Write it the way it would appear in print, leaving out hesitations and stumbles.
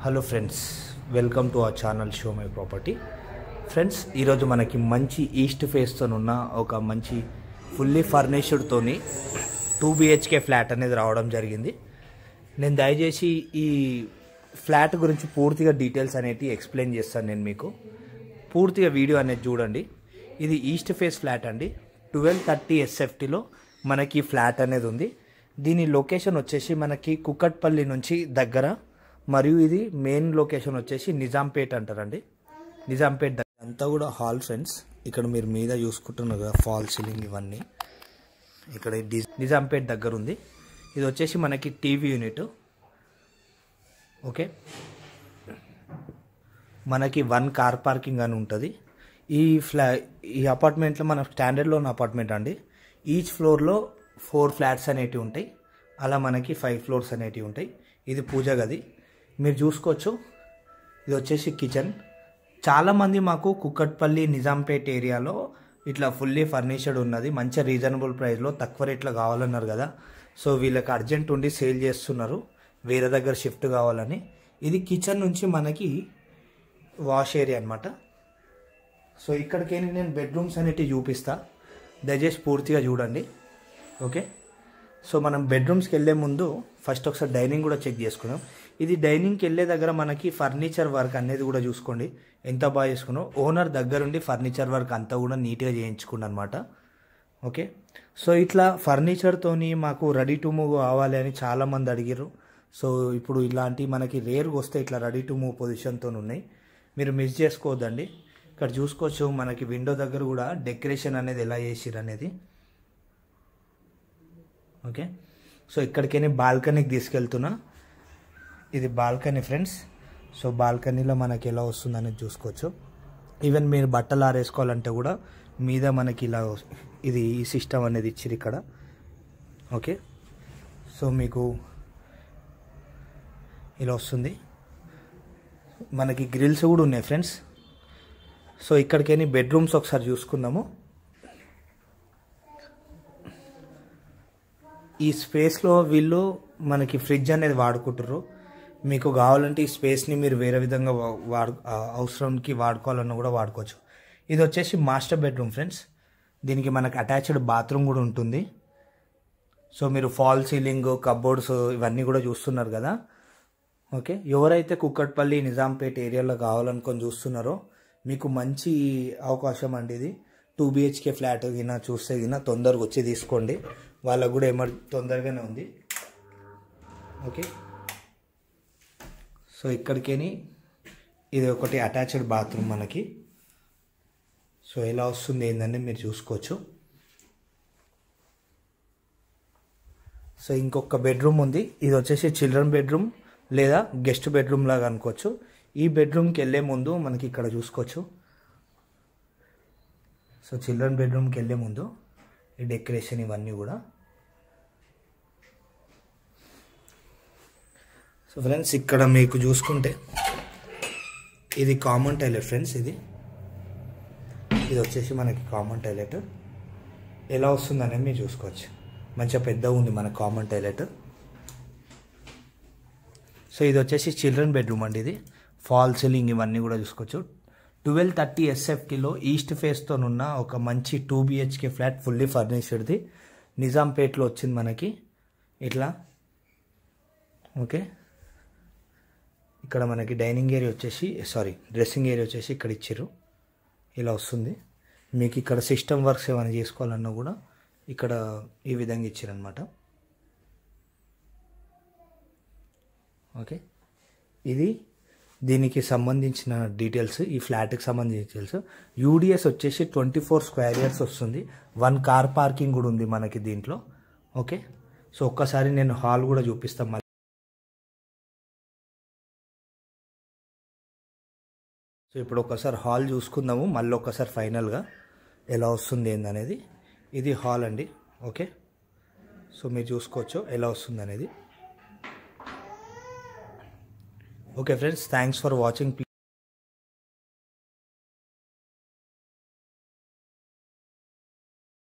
Hello friends, welcome to our channel show my property. Friends, ఈరోజు మనకి మంచి east ఫేస్తో ఉన్న ఒక మంచి ఫుల్లీ ఫర్నిష్డ్తోని 2 BHK ఫ్లాట్ అనేది రావడం జరిగింది. నేను దయచేసి ఈ ఫ్లాట్ గురించి పూర్తిగా డీటెయిల్స్ అనేవి ఎక్స్ప్లెయిన్ చేస్తాను. నేను మీకు పూర్తిగా వీడియో అనేది చూడండి. ఇది ఈస్ట్ ఫేస్ ఫ్లాట్ అండి. 1230 SFTలో మనకి ఫ్లాట్ అనేది ఉంది. దీని లొకేషన్ వచ్చేసి మనకి కుక్కట్పల్లి నుంచి దగ్గర, మరియు ఇది మెయిన్ లొకేషన్ వచ్చేసి నిజాంపేట్ అంటారండి. నిజాంపేట్ అంతా కూడా హాల్ ఫ్రెండ్స్. ఇక్కడ మీరు మీద చూసుకుంటున్నారు కదా, ఫాల్ సీలింగ్ ఇవన్నీ ఇక్కడ నిజాంపేట్ దగ్గర ఉంది. ఇది వచ్చేసి మనకి టీవీ యూనిట్. ఓకే, మనకి 1 కార్ పార్కింగ్ అని ఉంటుంది. ఈ అపార్ట్మెంట్లో మన స్టాండర్డ్ లోన్ అపార్ట్మెంట్ అండి. ఈచ్ ఫ్లోర్లో 4 ఫ్లాట్స్ అనేటివి ఉంటాయి. అలా మనకి 5 ఫ్లోర్స్ అనేటివి ఉంటాయి. ఇది పూజ గది మీరు చూసుకోవచ్చు. ఇది వచ్చేసి కిచెన్. చాలామంది మాకు కుక్కట్పల్లి నిజాంపేట్ ఏరియాలో ఇట్లా ఫుల్లీ ఫర్నిచర్డ్ ఉన్నది, మంచి రీజనబుల్ ప్రైస్లో తక్కువ రేట్లో కావాలన్నారు కదా. సో వీళ్ళకి అర్జెంట్ ఉండి సేల్ చేస్తున్నారు, వేరే దగ్గర షిఫ్ట్ కావాలని. ఇది కిచెన్ నుంచి మనకి వాష్ ఏరియా అనమాట. సో ఇక్కడికి నేను బెడ్రూమ్స్ అనేటివి చూపిస్తా, దయచేసి పూర్తిగా చూడండి. ఓకే, సో మనం బెడ్రూమ్స్కి వెళ్ళే ముందు ఫస్ట్ ఒకసారి డైనింగ్ కూడా చెక్ చేసుకున్నాం. ఇది డైనింగ్కి వెళ్ళే దగ్గర మనకి ఫర్నిచర్ వర్క్ అనేది కూడా చూసుకోండి ఎంత బాగా చేసుకున్నాం. ఓనర్ దగ్గరుండి ఫర్నిచర్ వర్క్ అంతా కూడా నీట్గా చేయించుకున్నాను అనమాట. ఓకే, సో ఇట్లా ఫర్నిచర్తోని మాకు రెడీ టు మూవ్ కావాలి అని చాలామంది అడిగారు. సో ఇప్పుడు ఇలాంటి మనకి రేర్గా వస్తే ఇట్లా రెడీ టు మూవ్ పొజిషన్తో ఉన్నాయి, మీరు మిస్ చేసుకోవద్దండి. ఇక్కడ చూసుకోవచ్చు మనకి విండో దగ్గర కూడా డెకరేషన్ అనేది ఎలా చేసిరు అనేది. ఓకే, సో ఇక్కడికైనా బాల్కనీకి తీసుకెళ్తున్నా. ఇది బాల్కనీ ఫ్రెండ్స్. సో బాల్కనీలో మనకి ఎలా వస్తుందనేది చూసుకోవచ్చు. ఈవెన్ మీరు బట్టలు ఆరేసుకోవాలంటే కూడా మీద మనకి ఇలా ఇది ఈ సిస్టమ్ అనేది ఇచ్చిరు ఇక్కడ. ఓకే, సో మీకు ఇలా వస్తుంది. మనకి గ్రిల్స్ కూడా ఉన్నాయి ఫ్రెండ్స్. సో ఇక్కడికైనా బెడ్రూమ్స్ ఒకసారి చూసుకుందాము. ఈ స్పేస్లో వీళ్ళు మనకి ఫ్రిడ్జ్ అనేది వాడుకుంటారు. మీకు కావాలంటే ఈ స్పేస్ని మీరు వేరే విధంగా అవసరానికి వాడుకోవాలన్నా కూడా వాడుకోవచ్చు. ఇది వచ్చేసి మాస్టర్ బెడ్రూమ్ ఫ్రెండ్స్. దీనికి మనకి అటాచ్డ్ బాత్రూమ్ కూడా ఉంటుంది. సో మీరు ఫాల్ సీలింగ్, కబోర్డ్స్ ఇవన్నీ కూడా చూస్తున్నారు కదా. ఓకే, ఎవరైతే కుక్కట్పల్లి నిజాంపేట్ ఏరియాలో కావాలనుకొని చూస్తున్నారో మీకు మంచి అవకాశం అండి ఇది. 2 BHK ఫ్లాట్ గినా చూస్తే గినా తొందరగా వచ్చి తీసుకోండి, వాళ్ళకు కూడా తొందరగానే ఉంది. ఓకే, సో ఇక్కడికేని ఇది ఒకటి అటాచ్డ్ బాత్రూమ్ మనకి. సో ఎలా వస్తుంది ఏంటంటే మీరు చూసుకోవచ్చు. సో ఇంకొక బెడ్రూమ్ ఉంది. ఇది వచ్చేసి చిల్డ్రన్ బెడ్రూమ్ లేదా గెస్ట్ బెడ్రూమ్ లాగా అనుకోవచ్చు. ఈ బెడ్రూమ్కి వెళ్ళే ముందు మనకి ఇక్కడ చూసుకోవచ్చు. సో చిల్డ్రన్ బెడ్రూమ్కి వెళ్ళే ముందు ఈ డెకరేషన్ ఇవన్నీ కూడా. సో ఫ్రెండ్స్, ఇక్కడ మీకు చూసుకుంటే ఇది కామన్ టాయిలెట్ ఫ్రెండ్స్. ఇది వచ్చేసి మనకి కామన్ టాయిలెట్ ఎలా వస్తుందనేది మీరు చూసుకోవచ్చు. మంచిగా పెద్దగా ఉంది మన కామన్ టాయిలెట్. సో ఇది వచ్చేసి చిల్డ్రన్ బెడ్రూమ్ అండి. ఇది ఫాల్ సీలింగ్ ఇవన్నీ కూడా చూసుకోవచ్చు. 1230 SFTలో ఈస్ట్ ఫేస్తో ఉన్న ఒక మంచి 2 BHK ఫ్లాట్ ఫుల్లీ ఫర్నిష్డ్ది నిజాంపేట్లో వచ్చింది మనకి ఇట్లా. ఓకే, ఇక్కడ మనకి డైనింగ్ ఏరియా వచ్చేసి డ్రెస్సింగ్ ఏరియా వచ్చేసి ఇక్కడ ఇచ్చారు. ఇలా వస్తుంది. మీకు ఇక్కడ సిస్టమ్ వర్క్స్ ఏమైనా చేసుకోవాలన్నా కూడా ఇక్కడ ఈ విధంగా ఇచ్చారనమాట. ఓకే, ఇది దీనికి సంబంధించిన డీటెయిల్స్, ఈ ఫ్లాట్కి సంబంధించిన డీటెయిల్స్. UDS వచ్చేసి 24 స్క్వేర్ ఇయర్స్ వస్తుంది. 1 కార్ పార్కింగ్ కూడా ఉంది మనకి దీంట్లో. ఓకే, సో ఒక్కసారి నేను హాల్ కూడా చూపిస్తాను. సో ఇప్పుడు ఒకసారి హాల్ చూసుకుందాము, మళ్ళీ ఒకసారి ఫైనల్గా ఎలా వస్తుంది ఏందనేది. ఇది హాల్ అండి. ఓకే, సో మీరు చూసుకోవచ్చు ఎలా వస్తుంది అనేది. Okay friends, thanks for watching.